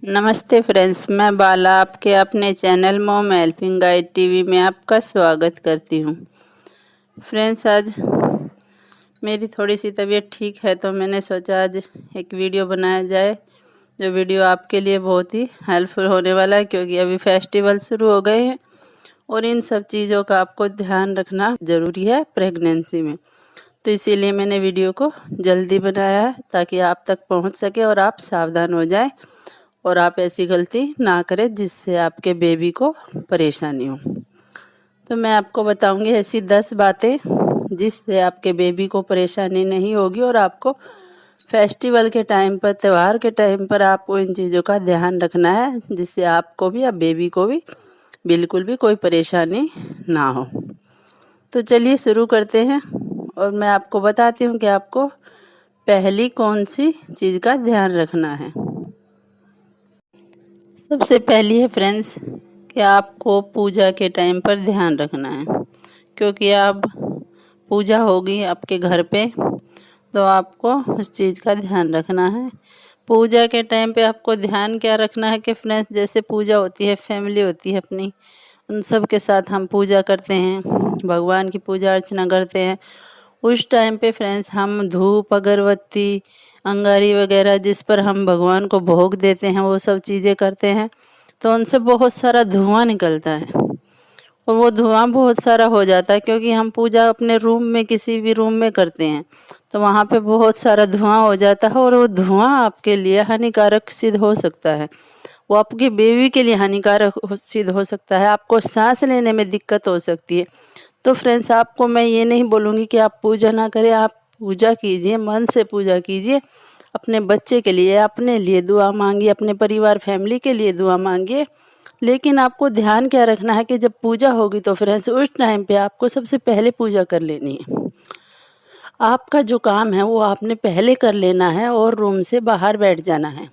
नमस्ते फ्रेंड्स, मैं बाला आपके अपने channel mom helping guide TV में आपका स्वागत करती हूँ। फ्रेंड्स, आज मेरी थोड़ी सी तबीयत ठीक है तो मैंने सोचा आज एक वीडियो बनाया जाए, जो वीडियो आपके लिए बहुत ही हेल्पफुल होने वाला है, क्योंकि अभी फेस्टिवल शुरू हो गए हैं और इन सब चीज़ों का आपको ध्यान रखना ज़रूरी है प्रेगनेंसी में। तो इसीलिए मैंने वीडियो को जल्दी बनाया है ताकि आप तक पहुँच सके और आप सावधान हो जाएं और आप ऐसी गलती ना करें जिससे आपके बेबी को परेशानी हो। तो मैं आपको बताऊंगी ऐसी 10 बातें जिससे आपके बेबी को परेशानी नहीं होगी और आपको फेस्टिवल के टाइम पर, त्यौहार के टाइम पर आपको इन चीज़ों का ध्यान रखना है, जिससे आपको भी या बेबी को भी बिल्कुल भी कोई परेशानी ना हो। तो चलिए शुरू करते हैं और मैं आपको बताती हूँ कि आपको पहली कौन सी चीज़ का ध्यान रखना है। सबसे पहली है फ्रेंड्स कि आपको पूजा के टाइम पर ध्यान रखना है, क्योंकि अब पूजा होगी आपके घर पे, तो आपको उस चीज़ का ध्यान रखना है। पूजा के टाइम पे आपको ध्यान क्या रखना है कि फ्रेंड्स, जैसे पूजा होती है, फैमिली होती है अपनी, उन सब के साथ हम पूजा करते हैं, भगवान की पूजा अर्चना करते हैं। उस टाइम पे फ्रेंड्स हम धूप, अगरबत्ती, अंगारी वगैरह जिस पर हम भगवान को भोग देते हैं, वो सब चीज़ें करते हैं, तो उनसे बहुत सारा धुआं निकलता है और वो धुआं बहुत सारा हो जाता है, क्योंकि हम पूजा अपने रूम में, किसी भी रूम में करते हैं, तो वहाँ पे बहुत सारा धुआं हो जाता है और वो धुआं आपके लिए हानिकारक सिद्ध हो सकता है। वो आपके बेबी के लिए हानिकारक सिद्ध हो सकता है, आपको सांस लेने में दिक्कत हो सकती है। तो फ्रेंड्स, आपको मैं ये नहीं बोलूँगी कि आप पूजा ना करें, आप पूजा कीजिए, मन से पूजा कीजिए, अपने बच्चे के लिए, अपने लिए दुआ मांगिए, अपने परिवार फैमिली के लिए दुआ मांगिए। लेकिन आपको ध्यान क्या रखना है कि जब पूजा होगी तो फ्रेंड्स उस टाइम पे आपको सबसे पहले पूजा कर लेनी है। आपका जो काम है वो आपने पहले कर लेना है और रूम से बाहर बैठ जाना है।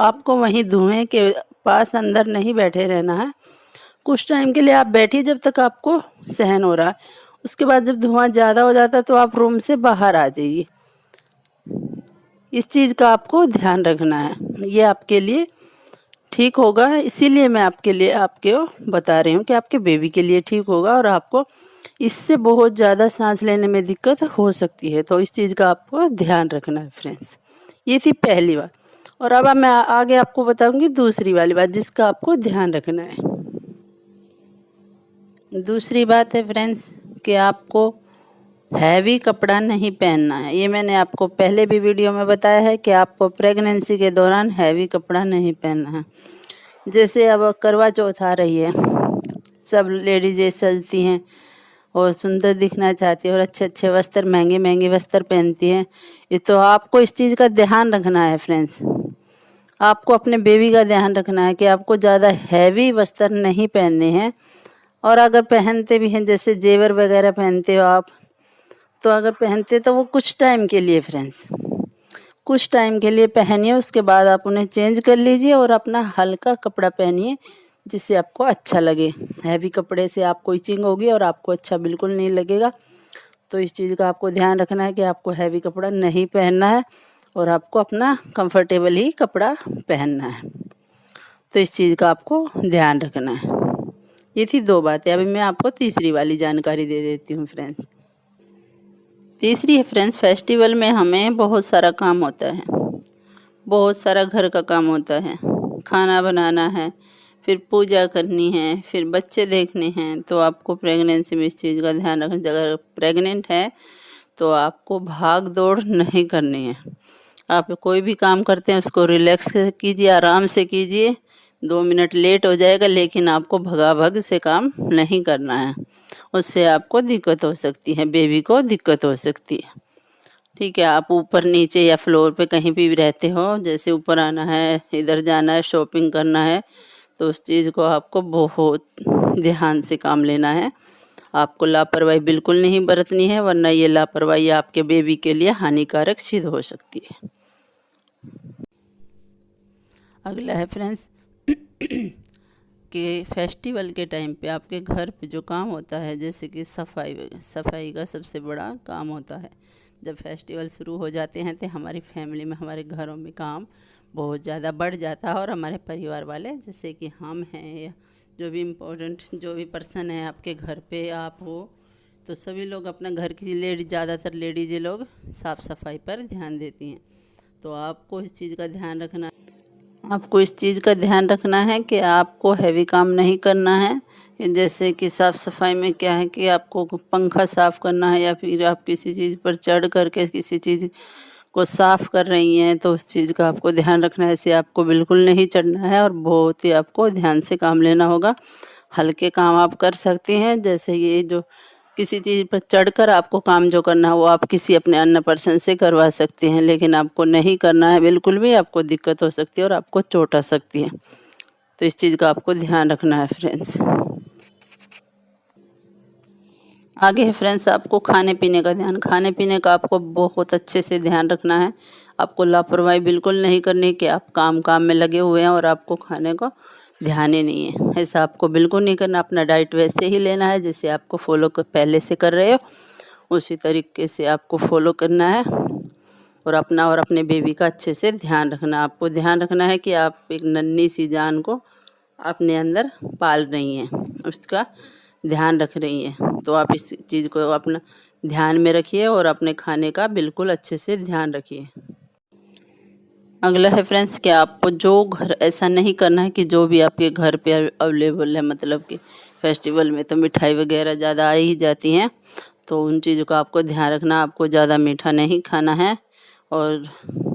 आपको वहीं धुएं के पास अंदर नहीं बैठे रहना है। कुछ टाइम के लिए आप बैठिए जब तक आपको सहन हो रहा है। उसके बाद जब धुआं ज़्यादा हो जाता है तो आप रूम से बाहर आ जाइए। इस चीज़ का आपको ध्यान रखना है, ये आपके लिए ठीक होगा। इसीलिए मैं आपके लिए आपको बता रही हूँ कि आपके बेबी के लिए ठीक होगा और आपको इससे बहुत ज़्यादा सांस लेने में दिक्कत हो सकती है। तो इस चीज़ का आपको ध्यान रखना है फ्रेंड्स। ये थी पहली बात। और अब मैं आगे आपको बताऊंगी दूसरी वाली बात जिसका आपको ध्यान रखना है। दूसरी बात है फ्रेंड्स कि आपको हैवी कपड़ा नहीं पहनना है। ये मैंने आपको पहले भी वीडियो में बताया है कि आपको प्रेगनेंसी के दौरान हैवी कपड़ा नहीं पहनना है। जैसे अब करवा चौथ आ रही है, सब लेडीजें सजती हैं और सुंदर दिखना चाहती है और अच्छे अच्छे वस्त्र, महंगे महंगे वस्त्र पहनती हैं। ये तो आपको इस चीज़ का ध्यान रखना है फ्रेंड्स। आपको अपने बेबी का ध्यान रखना है कि आपको ज़्यादा हैवी वस्त्र नहीं पहनने हैं। और अगर पहनते भी हैं, जैसे जेवर वगैरह पहनते हो आप, तो अगर पहनते तो वो कुछ टाइम के लिए फ्रेंड्स, कुछ टाइम के लिए पहनिए, उसके बाद आप उन्हें चेंज कर लीजिए और अपना हल्का कपड़ा पहनिए जिससे आपको अच्छा लगे। हैवी कपड़े से आपको इचिंग होगी और आपको अच्छा बिल्कुल नहीं लगेगा। तो इस चीज़ का आपको ध्यान रखना है कि आपको हैवी कपड़ा नहीं पहनना है और आपको अपना कंफर्टेबल ही कपड़ा पहनना है। तो इस चीज़ का आपको ध्यान रखना है। ये थी 2 बातें। अभी मैं आपको तीसरी वाली जानकारी दे देती हूँ फ्रेंड्स। तीसरी है फ्रेंड्स, फेस्टिवल में हमें बहुत सारा काम होता है, बहुत सारा घर का काम होता है, खाना बनाना है, फिर पूजा करनी है, फिर बच्चे देखने हैं। तो आपको प्रेगनेंसी में इस चीज़ का ध्यान रखना। अगर प्रेग्नेंट है तो आपको भाग दौड़ नहीं करनी है। आप कोई भी काम करते हैं उसको रिलैक्स कीजिए, आराम से कीजिए। 2 मिनट लेट हो जाएगा लेकिन आपको भगा-भग से काम नहीं करना है, उससे आपको दिक्कत हो सकती है, बेबी को दिक्कत हो सकती है। ठीक है, आप ऊपर नीचे या फ्लोर पे कहीं भी रहते हो, जैसे ऊपर आना है, इधर जाना है, शॉपिंग करना है, तो उस चीज़ को आपको बहुत ध्यान से काम लेना है। आपको लापरवाही बिल्कुल नहीं बरतनी है, वरना ये लापरवाही आपके बेबी के लिए हानिकारक सिद्ध हो सकती है। अगला है फ्रेंड्स कि फेस्टिवल के टाइम पे आपके घर पे जो काम होता है, जैसे कि सफाई का सबसे बड़ा काम होता है। जब फेस्टिवल शुरू हो जाते हैं तो हमारी फैमिली में, हमारे घरों में काम बहुत ज़्यादा बढ़ जाता है। और हमारे परिवार वाले जैसे कि हम हैं या जो भी इम्पोर्टेंट जो भी पर्सन है आपके घर पे आप हो, तो सभी लोग अपना घर की ज़्यादातर लेडीज़ लोग साफ़ सफाई पर ध्यान देती हैं। तो आपको इस चीज़ का ध्यान रखना है कि आपको हैवी काम नहीं करना है। जैसे कि साफ़ सफाई में क्या है कि आपको पंखा साफ़ करना है या फिर आप किसी चीज़ पर चढ़ करके किसी चीज़ को साफ़ कर रही हैं, तो उस चीज़ का आपको ध्यान रखना है। ऐसे आपको बिल्कुल नहीं चढ़ना है और बहुत ही आपको ध्यान से काम लेना होगा। हल्के काम आप कर सकती हैं, जैसे ये जो किसी चीज़ पर चढ़कर आपको काम जो करना है वो आप किसी अपने अन्य पर्सन से करवा सकती हैं, लेकिन आपको नहीं करना है बिल्कुल भी। आपको दिक्कत हो सकती है और आपको चोट आ सकती है, तो इस चीज़ का आपको ध्यान रखना है फ्रेंड्स। आगे है फ्रेंड्स आपको खाने पीने का आपको बहुत अच्छे से ध्यान रखना है। आपको लापरवाही बिल्कुल नहीं करनी कि आप काम में लगे हुए हैं और आपको खाने को ध्यान ही नहीं है। ऐसा आपको बिल्कुल नहीं करना। अपना डाइट वैसे ही लेना है जैसे आपको फॉलो पहले से कर रहे हो, उसी तरीके से आपको फॉलो करना है। और अपना और अपने बेबी का अच्छे से ध्यान रखना। आपको ध्यान रखना है कि आप एक नन्ही सी जान को अपने अंदर पाल रही हैं, उसका ध्यान रख रही हैं। तो आप इस चीज़ को अपना ध्यान में रखिए और अपने खाने का बिल्कुल अच्छे से ध्यान रखिए। अगला है फ्रेंड्स कि आपको जो घर ऐसा नहीं करना है कि जो भी आपके घर पे अवेलेबल है, मतलब कि फेस्टिवल में तो मिठाई वगैरह ज़्यादा आ ही जाती हैं, तो उन चीज़ों का आपको ध्यान रखना। आपको ज़्यादा मीठा नहीं खाना है और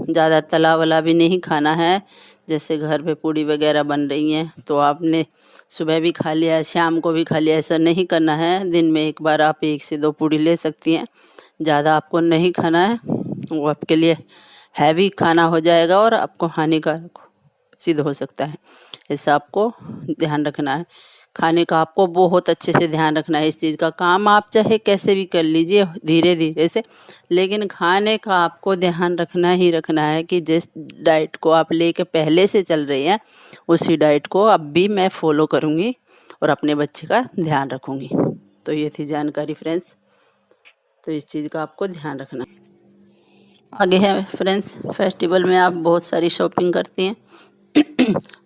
ज़्यादा तला वाला भी नहीं खाना है। जैसे घर पे पूड़ी वगैरह बन रही हैं तो आपने सुबह भी खा लिया, शाम को भी खा लिया, ऐसा नहीं करना है। दिन में एक बार आप 1 से 2 पूड़ी ले सकती हैं, ज़्यादा आपको नहीं खाना है। वो आपके लिए हैवी खाना हो जाएगा और आपको हानिकारक सिद्ध हो सकता है। ऐसा आपको ध्यान रखना है। खाने का आपको बहुत अच्छे से ध्यान रखना है। इस चीज़ का काम आप चाहे कैसे भी कर लीजिए धीरे धीरे से, लेकिन खाने का आपको ध्यान रखना ही रखना है कि जिस डाइट को आप लेके पहले से चल रही हैं उसी डाइट को अब भी मैं फॉलो करूँगी और अपने बच्चे का ध्यान रखूँगी। तो ये थी जानकारी फ्रेंड्स, तो इस चीज़ का आपको ध्यान रखना। आगे है फ्रेंड्स, फेस्टिवल में आप बहुत सारी शॉपिंग करती हैं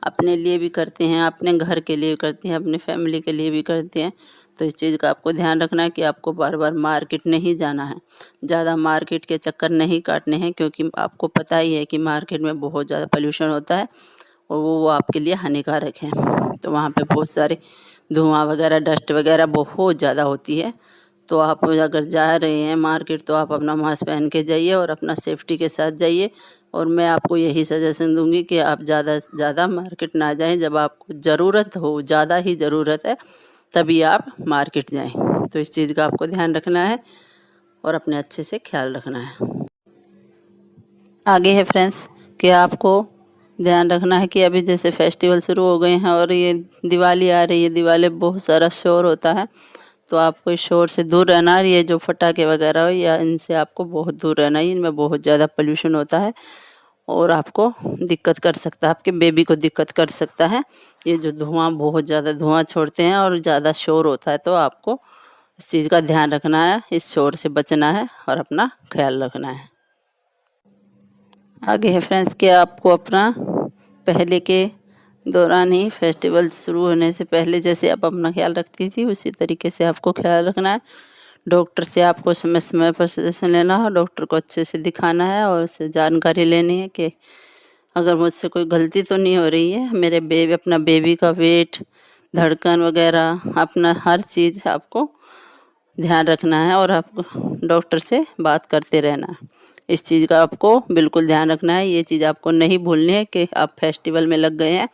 अपने लिए भी करते हैं, अपने घर के लिए करते हैं, अपने फैमिली के लिए भी करते हैं। तो इस चीज़ का आपको ध्यान रखना है कि आपको बार बार मार्केट नहीं जाना है, ज़्यादा मार्केट के चक्कर नहीं काटने हैं, क्योंकि आपको पता ही है कि मार्केट में बहुत ज़्यादा पोल्यूशन होता है और वो आपके लिए हानिकारक है। तो वहाँ पे बहुत सारे धुआं वगैरह, डस्ट वगैरह बहुत ज़्यादा होती है। तो आप अगर जा रहे हैं मार्केट तो आप अपना मास्क पहन के जाइए और अपना सेफ्टी के साथ जाइए। और मैं आपको यही सजेशन दूंगी कि आप ज़्यादा से ज़्यादा मार्केट ना जाएं। जब आपको ज़रूरत हो, ज़्यादा ही ज़रूरत है, तभी आप मार्केट जाएं। तो इस चीज़ का आपको ध्यान रखना है और अपने अच्छे से ख्याल रखना है। आगे है फ्रेंड्स कि आपको ध्यान रखना है कि अभी जैसे फेस्टिवल शुरू हो गए हैं और ये दिवाली आ रही है, दिवाली बहुत सारा शोर होता है, तो आपको इस शोर से दूर रहना है। ये जो पटाखे वगैरह हो या इनसे आपको बहुत दूर रहना है। इनमें बहुत ज़्यादा पोल्यूशन होता है और आपको दिक्कत कर सकता है, आपके बेबी को दिक्कत कर सकता है। ये जो धुआं, बहुत ज़्यादा धुआं छोड़ते हैं और ज़्यादा शोर होता है, तो आपको इस चीज़ का ध्यान रखना है, इस शोर से बचना है और अपना ख्याल रखना है। आगे है फ्रेंड्स कि आपको अपना पहले के दौरान ही फेस्टिवल शुरू होने से पहले जैसे आप अपना ख्याल रखती थी उसी तरीके से आपको ख्याल रखना है। डॉक्टर से आपको समय समय पर सजेशन लेना है, डॉक्टर को अच्छे से दिखाना है और उससे जानकारी लेनी है कि अगर मुझसे कोई गलती तो नहीं हो रही है। मेरे अपना बेबी का वेट, धड़कन वगैरह, अपना हर चीज़ आपको ध्यान रखना है और आपको डॉक्टर से बात करते रहना है। इस चीज़ का आपको बिल्कुल ध्यान रखना है। ये चीज़ आपको नहीं भूलनी है कि आप फेस्टिवल में लग गए हैं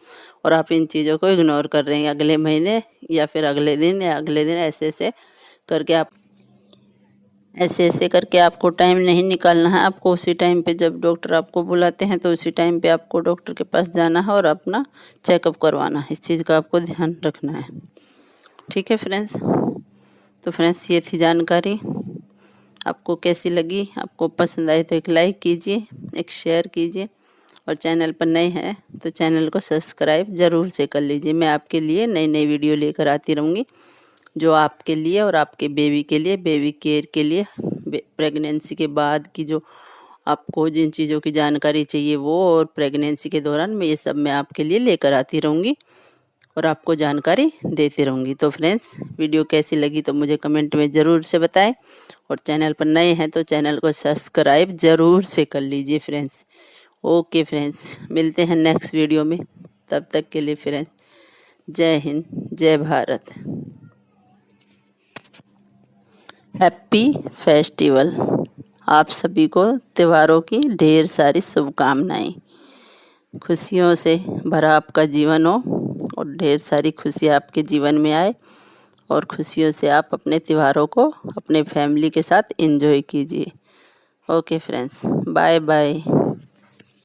और आप इन चीज़ों को इग्नोर कर रहे हैं। अगले महीने या फिर अगले दिन या अगले दिन ऐसे ऐसे करके आपको टाइम नहीं निकालना है। आपको उसी टाइम पे जब डॉक्टर आपको बुलाते हैं तो उसी टाइम पे आपको डॉक्टर के पास जाना है और अपना चेकअप करवाना है। इस चीज़ का आपको ध्यान रखना है। ठीक है फ्रेंड्स, तो फ्रेंड्स ये थी जानकारी। आपको कैसी लगी? आपको पसंद आई तो एक लाइक कीजिए, एक शेयर कीजिए और चैनल पर नए हैं तो चैनल को सब्सक्राइब ज़रूर से कर लीजिए। मैं आपके लिए नई नई वीडियो लेकर आती रहूँगी जो आपके लिए और आपके बेबी के लिए, बेबी केयर के लिए, प्रेगनेंसी के बाद की जो आपको जिन चीज़ों की जानकारी चाहिए वो, और प्रेगनेंसी के दौरान ये सब मैं आपके लिए लेकर आती रहूँगी और आपको जानकारी देती रहूँगी। तो फ्रेंड्स, वीडियो कैसी लगी तो मुझे कमेंट में ज़रूर से बताएं, और चैनल पर नए हैं तो चैनल को सब्सक्राइब ज़रूर से कर लीजिए फ्रेंड्स। ओके फ्रेंड्स, मिलते हैं नेक्स्ट वीडियो में। तब तक के लिए फ्रेंड्स, जय हिंद, जय भारत। Happy festival. आप सभी को त्योहारों की ढेर सारी शुभकामनाएं। खुशियों से भरा आपका जीवन हो और ढेर सारी खुशियाँ आपके जीवन में आए, और खुशियों से आप अपने त्योहारों को अपने फैमिली के साथ एंजॉय कीजिए। Okay friends, bye bye.